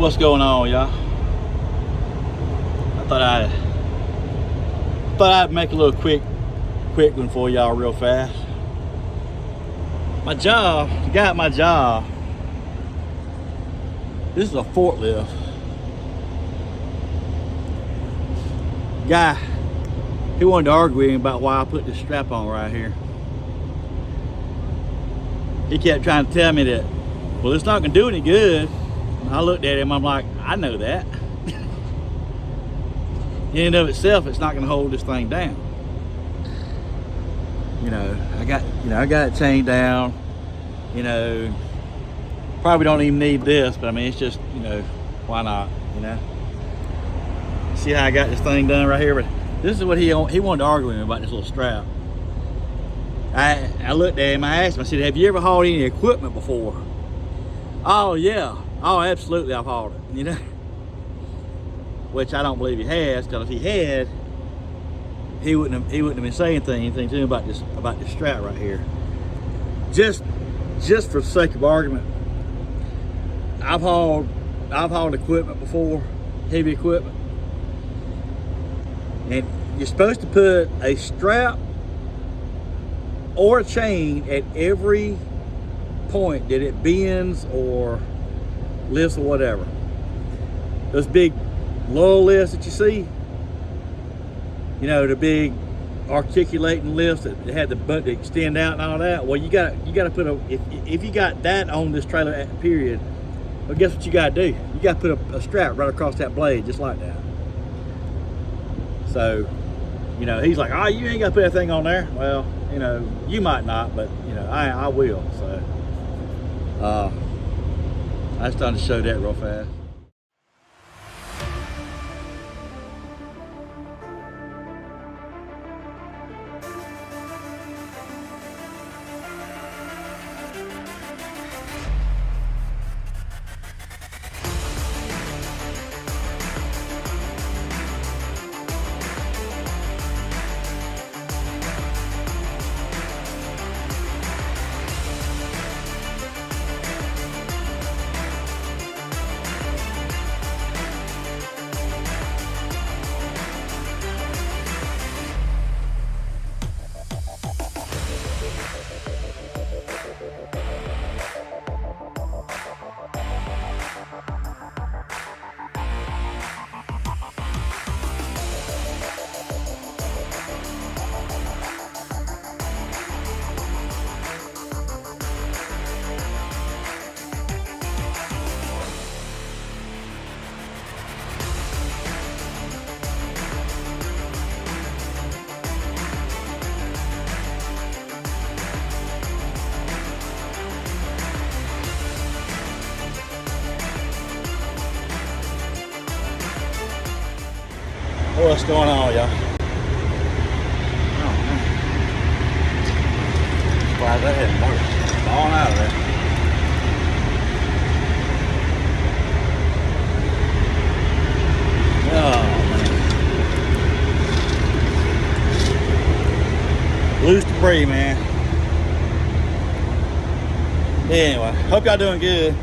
What's going on, y'all? I thought I'd make a little quick one for y'all real fast. My job, the guy at my job, this is a forklift. Guy, he wanted to argue with me about why I put this strap on right here. He kept trying to tell me that, well, it's not gonna do any good. And I looked at him, I'm like, I know that. In and of itself, it's not gonna hold this thing down. I got it chained down. Probably don't even need this, but I mean, it's just, why not, See how I got this thing done right here? But this is what he wanted to argue with me about, this little strap. I looked at him, I asked him, I said, have you ever hauled any equipment before? Oh yeah, oh absolutely I've hauled it, Which I don't believe he has, because if he had, he wouldn't have been saying anything to me about this strap right here. Just for the sake of argument, I've hauled equipment before, heavy equipment. And you're supposed to put a strap or a chain at every point that it bends or lifts or whatever. Those big low lifts that you see, the big articulating lifts that had the butt to extend out and all that. Well, you got to put if you got that on this trailer period, well, guess what you got to do? You got to put a strap right across that blade, just like that. So, he's like, oh, you ain't got to put that thing on there. Well, you might not, but I will. So, I just wanted to show that real fast. What's going on, y'all? Oh, man. Glad that hadn't worked. Falling out of there. Oh, man. Loose debris, man. Anyway, hope y'all doing good.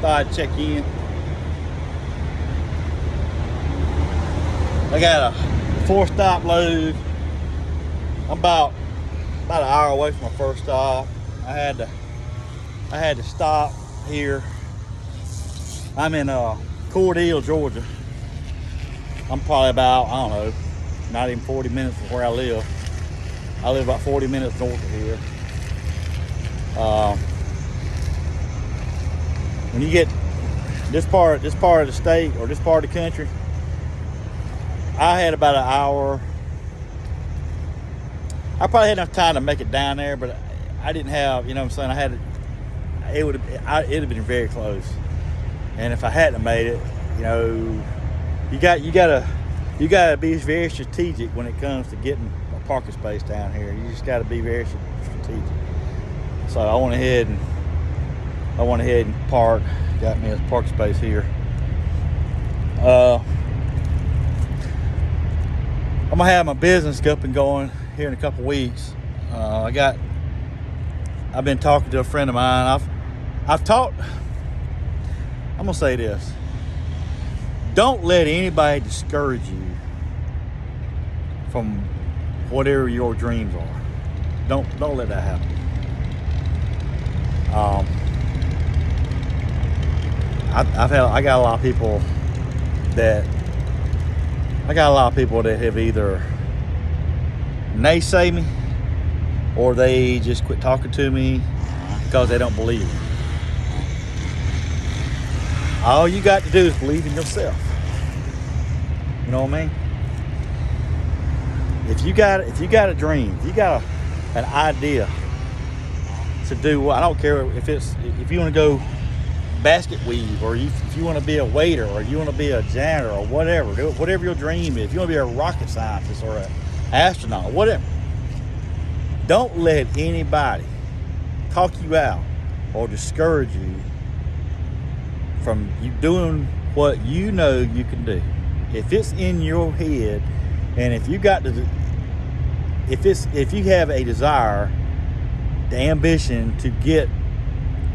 Thought I'd check in. I got a 4-stop load. I'm about an hour away from my first stop. I had to stop here. I'm in Cordele, Georgia. I'm probably about, I don't know, not even 40 minutes from where I live. I live about 40 minutes north of here. When you get this part of the state or this part of the country, I had about an hour. I probably had enough time to make it down there, but I didn't have, it would have been very close. And if I hadn't made it, you gotta be very strategic when it comes to getting a parking space down here. You just gotta be very strategic. So I went ahead and parked, got me a parking space here. I'm gonna have my business up and going here in a couple weeks. I've been talking to a friend of mine. I'm gonna say this. Don't let anybody discourage you from whatever your dreams are. Don't let that happen. I got a lot of people that have either naysay me or they just quit talking to me because they don't believe me. All you got to do is believe in yourself. You know what I mean? If you got a dream, if you got an idea to do what, I don't care if you want to go basket weave, or if you want to be a waiter, or you want to be a janitor, or whatever your dream is. If you want to be a rocket scientist or an astronaut, whatever. Don't let anybody talk you out or discourage you from you doing what you know you can do. If it's in your head, and if you have a desire, the ambition to get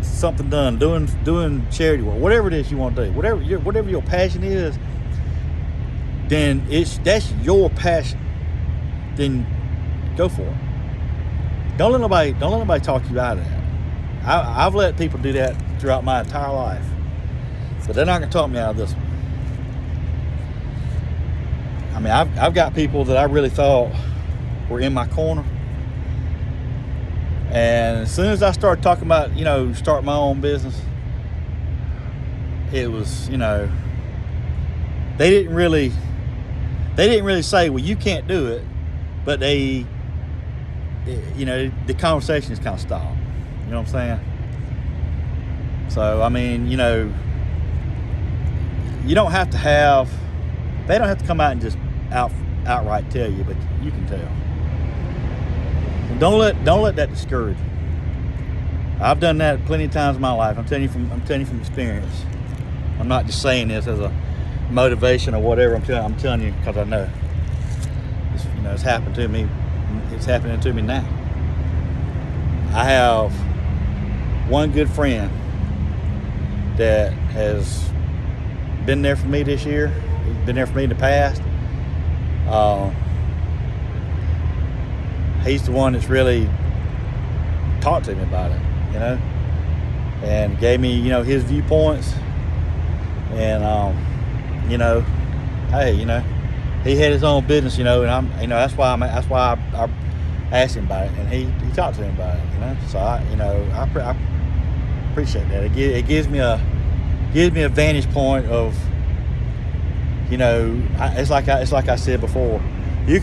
something done, doing charity work, whatever it is you want to do, whatever your passion is, then that's your passion. Then go for it. Don't let nobody talk you out of that. I've let people do that throughout my entire life, but they're not gonna talk me out of this one. I mean, I've got people that I really thought were in my corner, and as soon as I started talking about, start my own business, it was, they didn't really say, well, you can't do it, but the conversation just kind of stopped. You know what I'm saying? So, I mean, you don't have to they don't have to come out and just outright tell you, but you can tell. And don't let that discourage you. I've done that plenty of times in my life. I'm telling you from experience. I'm not just saying this as a motivation or whatever. I'm telling you because I know. It's happened to me. It's happening to me now. I have one good friend that has been there for me this year. He's been there for me in the past. He's the one that's really talked to me about it, and gave me, his viewpoints. And, hey, he had his own business, and that's why I asked him about it, and he talked to him about it, So I appreciate that. It gives me a vantage point of, it's like I said before. You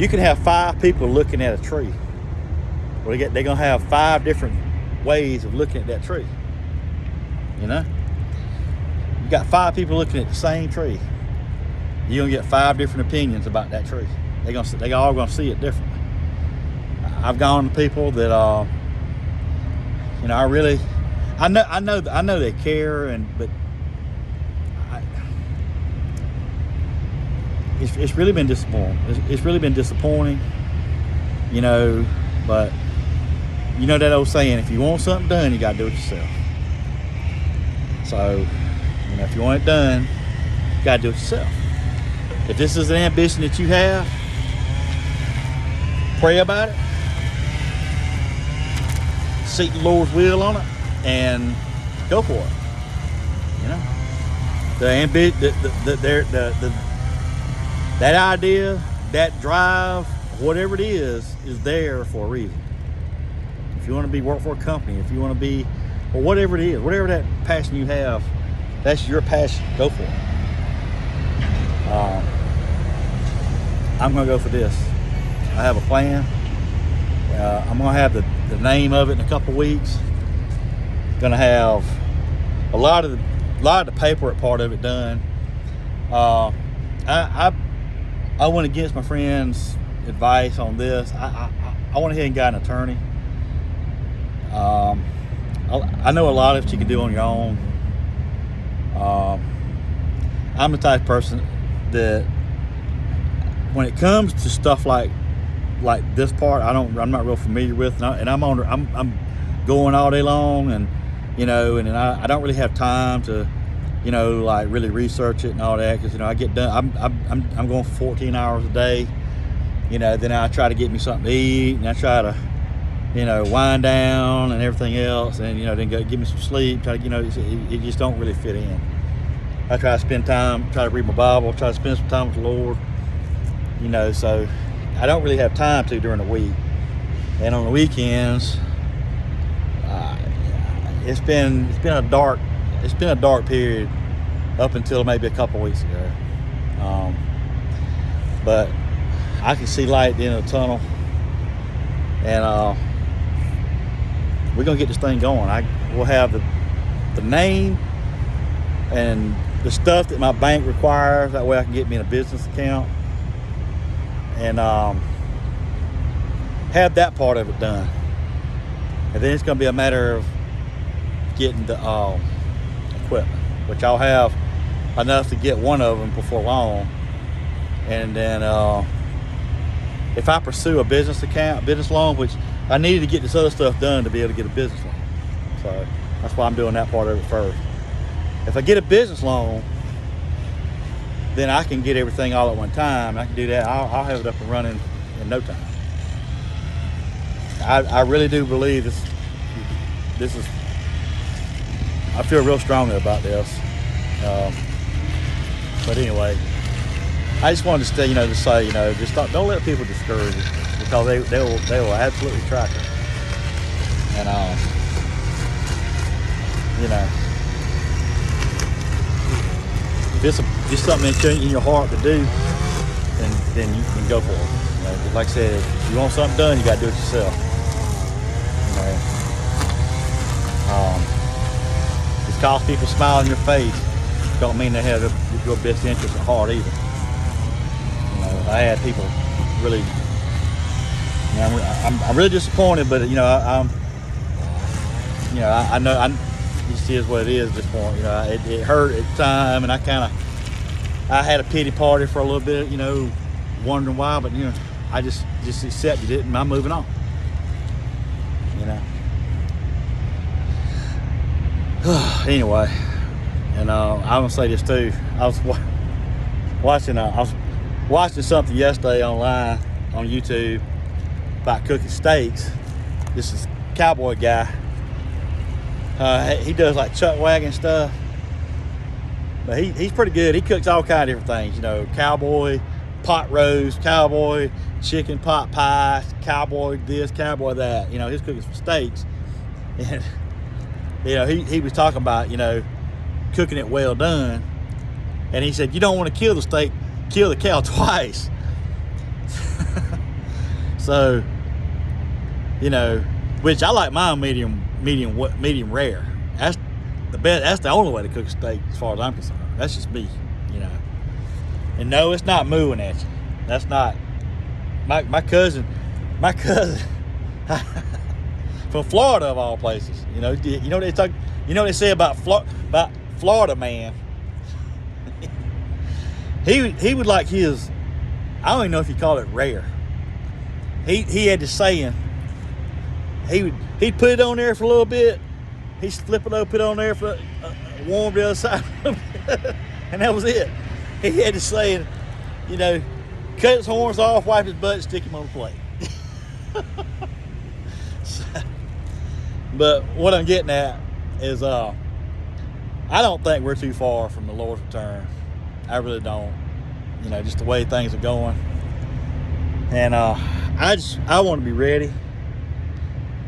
can have 5 people looking at a tree. Well, they're gonna have 5 different ways of looking at that tree. You got 5 people looking at the same tree. You're gonna get 5 different opinions about that tree. They all gonna see it differently. I've gone to people that I know they care, but it's really been disappointing. It's really been disappointing, but that old saying, if you want something done, you got to do it yourself. So, if you want it done, you got to do it yourself. If this is an ambition that you have, pray about it. Seek the Lord's will on it and go for it. That idea, that drive, whatever it is there for a reason. If you want to work for a company, if you want to be, or whatever it is, whatever that passion you have, that's your passion. Go for it. I'm going to go for this. I have a plan. I'm going to have the name of it in a couple weeks. Going to have a lot of the paperwork part of it done. I went against my friend's advice on this. I went ahead and got an attorney. I know a lot of it you can do on your own. I'm the type of person that when it comes to stuff like this part, I'm not real familiar with, and I'm going all day long, and and then I don't really have time to you know, like really research it and all that, because, you know, I get done. I'm going for 14 hours a day. You know, then I try to get me something to eat, and I try to, you know, wind down and everything else, and, you know, then go get me some sleep. Try to, you know, it just don't really fit in. I try to spend time, try to read my Bible, try to spend some time with the Lord. You know, so I don't really have time to during the week, and on the weekends, it's been a dark period up until maybe a couple weeks ago. But I can see light at the end of the tunnel, and we're gonna get this thing going. We'll have the name and the stuff that my bank requires. That way I can get me in a business account, and have that part of it done. And then it's gonna be a matter of getting the equipment, which I'll have enough to get one of them before long. And then if I pursue a business loan, which I needed to get this other stuff done to be able to get a business loan. So that's why I'm doing that part of it first. If I get a business loan, then I can get everything all at one time. I can do that. I'll have it up and running in no time. I really do believe this is, I feel real strongly about this. But anyway, I just wanted to stay, to say, just don't let people discourage you, because they will absolutely track it. And if it's something that's in your heart to do, then you can go for it. Like I said, if you want something done, you got to do it yourself. Just cause people smile in your face don't mean they have your best interest at heart either. I had people really, I'm really disappointed, but I know this is what it is at this point. It hurt at the time, and I had a pity party for a little bit, wondering why, but I just accepted it, and I'm moving on. Anyway, and I'm gonna say this too. I was watching something yesterday online on YouTube about cooking steaks. This is a cowboy guy. He does like chuck wagon stuff, but he's pretty good. He cooks all kinds of different things. Cowboy pot roast, cowboy chicken pot pie, cowboy this, cowboy that. He's cooking some steaks, and he was talking about cooking it well done, and he said you don't want to kill the cow twice. So, which I like mine medium rare. That's the best. That's the only way to cook a steak, as far as I'm concerned. That's just me, And no, it's not mooing at you. That's not my cousin from Florida, of all places. They say about Florida man. He would like his, I don't even know if you call it rare. He had this saying, he'd put it on there for a little bit, he'd flip it over, put it on there for warm the other side, and that was it. He had this saying, cut his horns off, wipe his butt, and stick him on the plate. But what I'm getting at is, I don't think we're too far from the Lord's return. I really don't. Just the way things are going. And I want to be ready.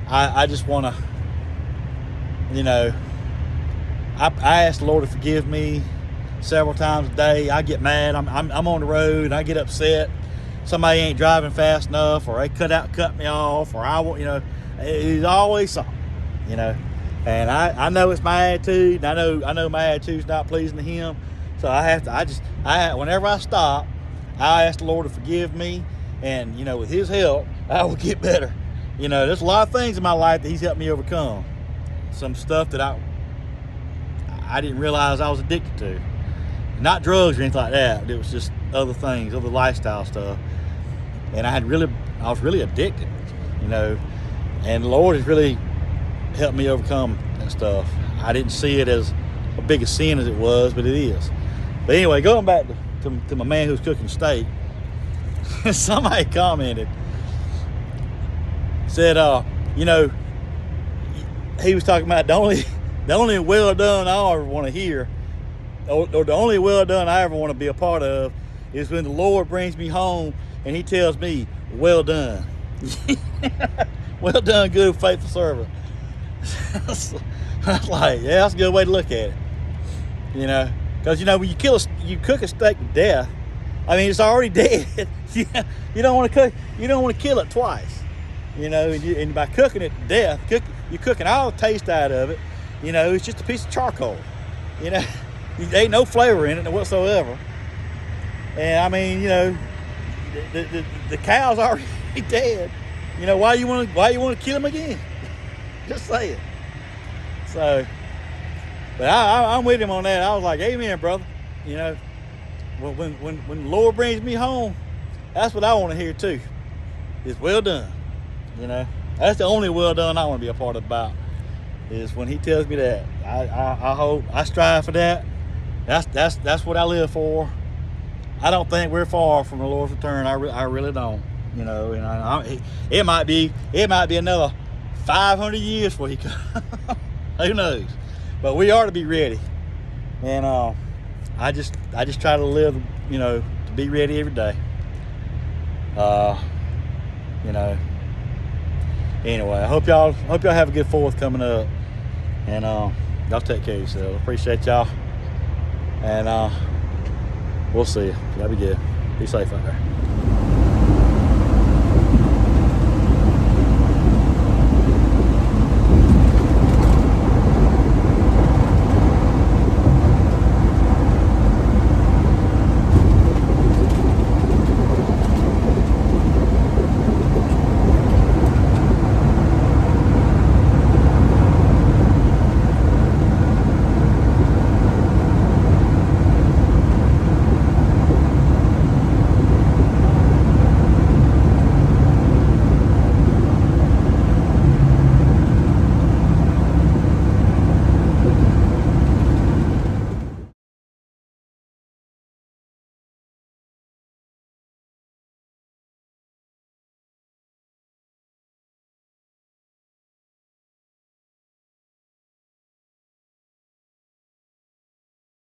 I just want to, I ask the Lord to forgive me several times a day. I get mad. I'm on the road. I get upset. Somebody ain't driving fast enough, or they cut me off, or it's always something, And I know it's my attitude. I know my attitude's not pleasing to Him. So whenever I stop, I ask the Lord to forgive me, and with His help, I will get better. There's a lot of things in my life that He's helped me overcome. Some stuff that I didn't realize I was addicted to. Not drugs or anything like that. It was just other things, other lifestyle stuff. And I was really addicted, And the Lord has really helped me overcome that stuff. I didn't see it as a big a sin as it was, but it is. But anyway, going back to my man who's cooking steak, somebody commented, said, you know, he was talking about the only well done I ever want to hear, or the only well done I ever want to be a part of, is when the Lord brings me home and he tells me, well done. Well done, good faithful servant. I was like, yeah, that's a good way to look at it. You know, because you know when you cook a steak to death, I mean it's already dead. You don't want to kill it twice. You know, and by cooking it to death, you're cooking all the taste out of it. You know, it's just a piece of charcoal. You know, there ain't no flavor in it whatsoever. And I mean, you know, the cow's already dead. You know, why you want to kill him again? Just say it. So, but I'm with him on that. I was like, amen, brother. You know, when the Lord brings me home, that's what I want to hear too. It's well done. You know, that's the only well done I want to be a part of about, is when he tells me that. I hope, I strive for that. That's what I live for. I don't think we're far from the Lord's return. I really don't. You know, and it might be another 500 years before he comes. Who knows? But we are to be ready. And I just try to live, you know, to be ready every day. You know. Anyway, I hope y'all have a good 4th coming up. And y'all take care of yourselves. Appreciate y'all. And we'll see you. Y'all be good. Be safe out there.